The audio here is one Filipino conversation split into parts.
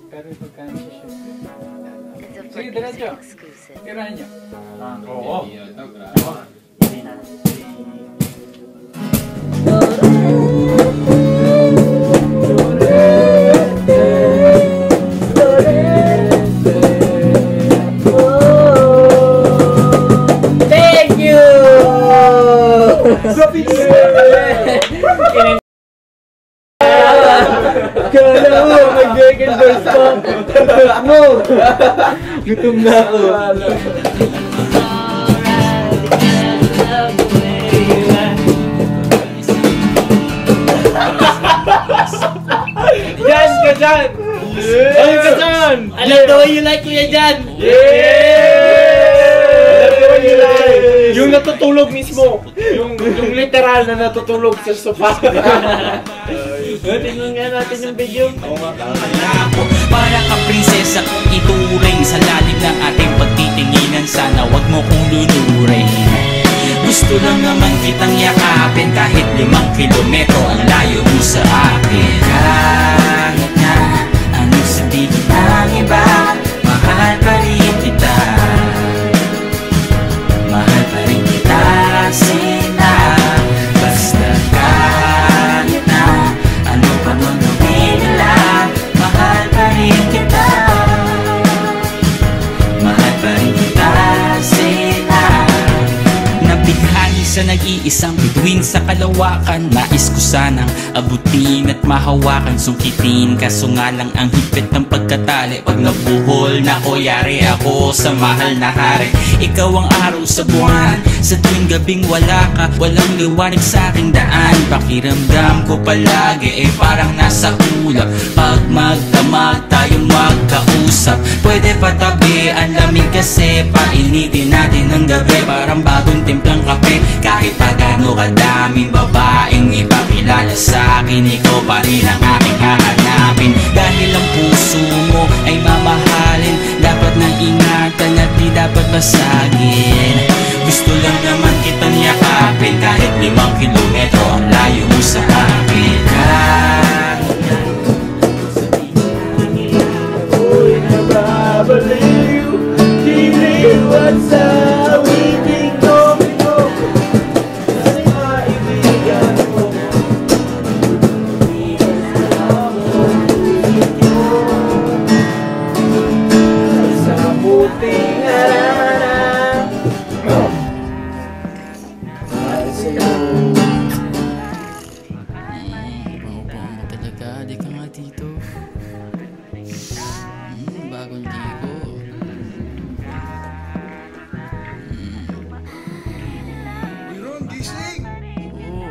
Pero pagkano siya shoot? Sige, diretso. Tirahan niyo. Oo. Hindi na. Thank you! Kala mo, mag-second verse pa. Mo! Gutom na ako. Jan ka dyan! Ano ka dyan? I love the way you like Kuya Jan! Yung natutulog mismo. Yung literal na natutulog sa sofa. Tingnan nga natin yung video. Para ka prinsesa kung ituring sa lalim ng ating pagtitinginan, sana wag mo kong lulurin. Gusto lang naman kitang yakapin kahit 5 kilometro ang layo mo sa akin. Kahit na anong sabihin ng iba, mahal pa rin kita. Mahal pa rin kita, Sina. Basta kahit na ano pa nung gawin nila, mahal pa rin kita. Mahal pa rin kita, Sina. Nabighani sa nag-iisang bituin sa kalawakan. Nais ko sanang abutin at mahawakan, sungkitin, kaso nga lang ang higpit ng pagkatali. Pag nabuhol na ko, yari ako sa mahal na hari. Ikaw ang araw sa buwan, sa tuwing gabing wala ka, walang liwanag sa aking daan. Pakiramdam ko palagi parang nasa ulap. Pag magdamag tayong magkausap, pwede patabi ang lamig kasi painitin natin ng gabi. Parang bagong timplang kape, kahit pa gaano kadaming babaeng ipakilala sa akin, ikaw pa rin ang aking hahanapin. Dahil ang puso mo ay mamahalin, dapat nang ingatan at di dapat basagin. Gusto lang naman kitang yakapin kahit 5 kilometro ang layo mo sa akin. Ako'y nababaliw, diliw at sa witing domino. Kasi maibigan mo, sa puting harapan. Maupuan mo talaga, di ka nga dito. Bagong ligo. Ron, gising! Oo,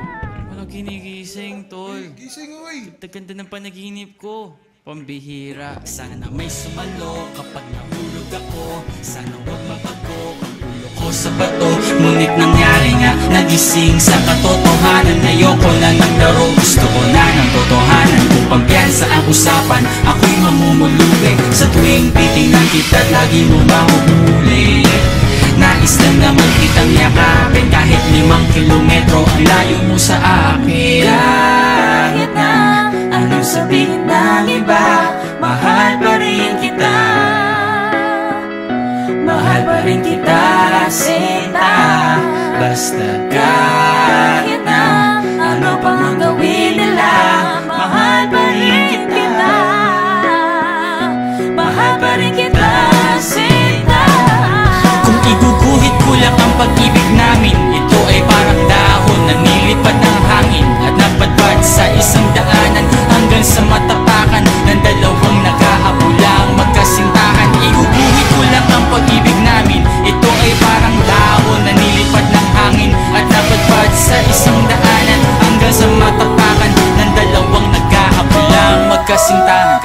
walang ginigising, tol. Gising, uy! Ganda ng panaginip ko. Pambihira. Sana may sumalo kapag nahulog ako. Sana huwag mabago ang ulo ko sa bato. Ngunit nangyari nga, nagising sa katotohanan. Ayoko na ng laro, gusto ko na ng totohanan. Kung pampiyansa ang usapan, ako'y mamumulubi. Sa tuwing titingnan kita, lagi mo mahuhuli. Nais lang naman kitang yakapin kahit 5 kilometro ang layo mo sa akin. Kahit na anong sabihin ng iba, mahal pa rin kita. Mahal pa rin kita, Sinta. Basta kahit na ano pang ang gawin nila, mahal pa rin kita. Mahal pa rin kita, Sinta. Kung iguguhit ko lang ang pag-ibig namin, ito ay parang dahon na nilipad ng hangin at napadpad sa isang daanan hanggang sa matapakan ng dalawang naghahabulang magkasintahan. Iguguhit ko lang ang pag-ibig namin, ito ay parang dahon na nilipad ng hangin at napadpad sa isang daanan hanggang sa matapakan ng dalawang naghahabulang magkasintahan.